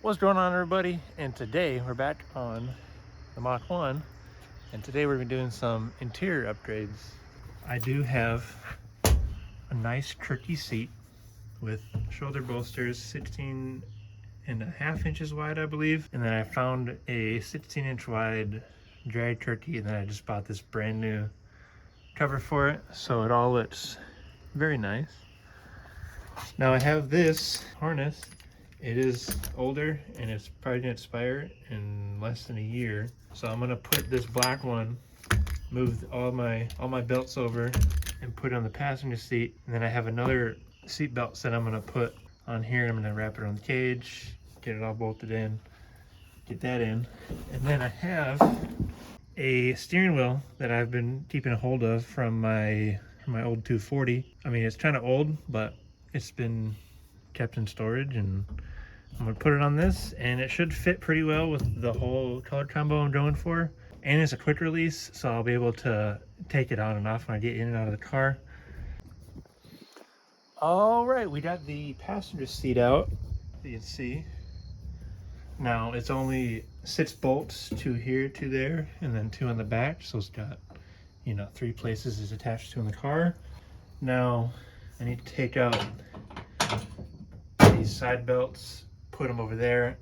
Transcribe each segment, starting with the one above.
What's going on, everybody? And today we're back on the Mach 1, and today we're going to be doing some interior upgrades. I do have a nice turkey seat with shoulder bolsters, 16.5 inches wide, I believe. And then I found a 16-inch wide drag turkey, and then I just bought this brand new cover for it, so it all looks very nice. Now I have this harness. It is older and it's probably gonna expire in less than a year. So I'm gonna put this black one, move all my belts over and put it on the passenger seat. And then I have another seat belt that I'm gonna put on here. I'm gonna wrap it around the cage, get it all bolted in, get that in. And then I have a steering wheel that I've been keeping a hold of from my old 240. I mean, it's kind of old, but it's been kept in storage, and I'm gonna put it on this, and it should fit pretty well with the whole color combo I'm going for. And it's a quick release, so I'll be able to take it on and off when I get in and out of the car. All right, we got the passenger seat out, you can see. Now it's only 6 bolts, 2 here, 2 there, and then 2 on the back. So it's got, 3 places it's attached to in the car. Now I need to take out these side belts, put them over there.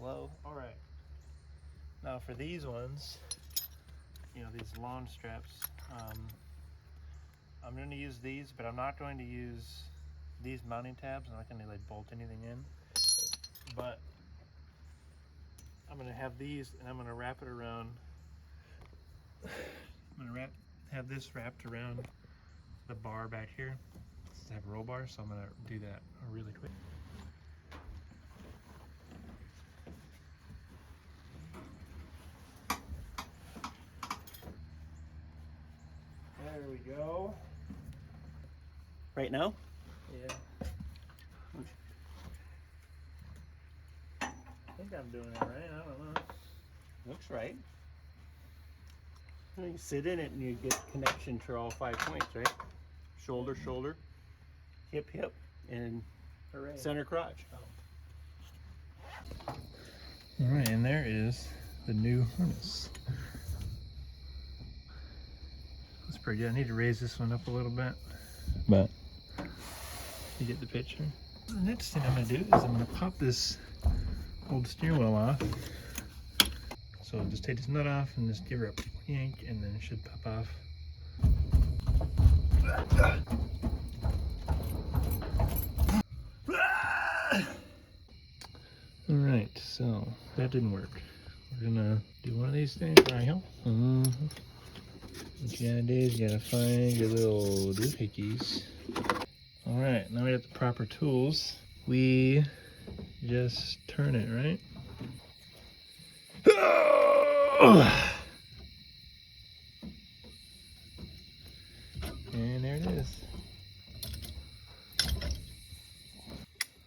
Low. All right. Now for these ones, these lawn straps, I'm going to use these, but I'm not going to use these mounting tabs. I'm not going to bolt anything in, but I'm going to have these, and I'm going to wrap it around. I'm going to have this wrapped around the bar back here. I have a roll bar, so I'm going to do that really quick. There we go. Right now? Yeah. I think I'm doing it right. I don't know. Looks right. You sit in it and you get connection to all 5 points, right? Shoulder, shoulder, hip, hip, and Hooray. center crotch. All right, and there is the new harness. That's pretty good. I need to raise this one up a little bit, but you get the picture. The next thing I'm going to do is I'm going to pop this old steering wheel off. So just take this nut off and just give her a yank, and then it should pop off. All right, so that didn't work. We're gonna do one of these things. Right here. What you gotta do is you gotta find your little doohickeys. All right, now we got the proper tools. We just turn it, right? And there it is.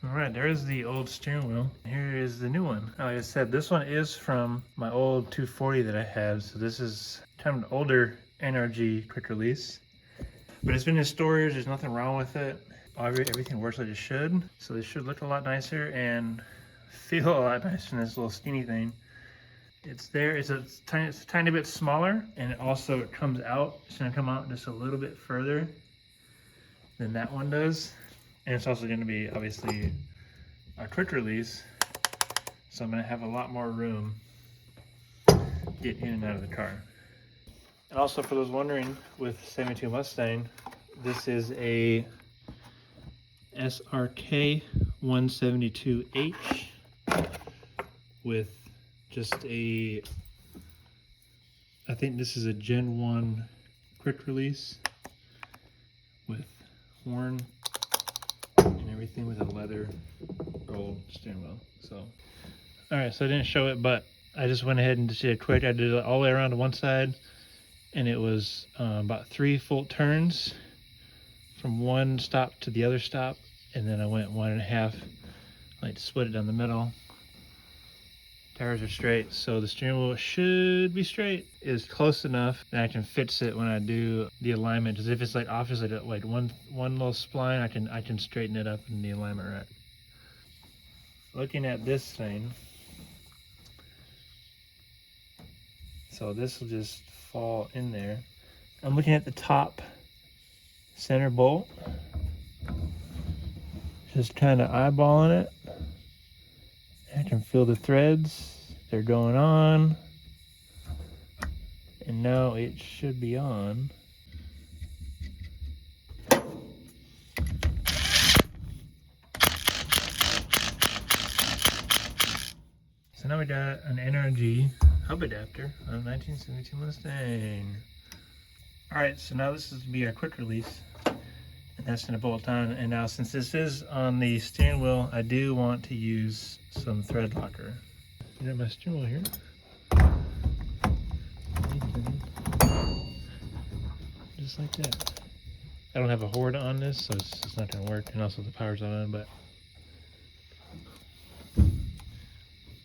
All right, there's the old steering wheel. Here is the new one. Like I said, this one is from my old 240 that I had. So this is kind of an older NRG quick release, but it's been in storage. There's nothing wrong with it. Everything works like it should. So this should look a lot nicer and feel a lot nicer than this little skinny thing. It's there. It's a tiny bit smaller, and it also comes out. It's gonna come out just a little bit further than that one does. And it's also going to be obviously a quick release, so I'm going to have a lot more room to get in and out of the car. And also, for those wondering, with 72 Mustang, this is a SRK 172H with just a I think this is a Gen 1 quick release with horn and everything with a leather gold steering wheel. So, all right, so I didn't show it, but I just went ahead and just did a quick. I did it all the way around to one side, and it was about 3 full turns from one stop to the other stop, and then I went 1.5. I like to split it down the middle. Tires are straight, so the steering wheel should be straight. It's close enough that I can fix it when I do the alignment. Because if it's like off, just like one little spline, I can straighten it up in the alignment rack. Looking at this thing, so this will just fall in there. I'm looking at the top center bolt, just kind of eyeballing it. I can feel the threads. They're going on. And now it should be on. So now we got an NRG hub adapter on a 1972 Mustang. Alright, so now this is going to be our quick release. And that's going to bolt on. And now since this is on the steering wheel, I do want to use some thread locker. You got my steering wheel here. Just like that. I don't have a horde on this, so it's not going to work. And also the power's not on, but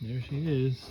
there she is.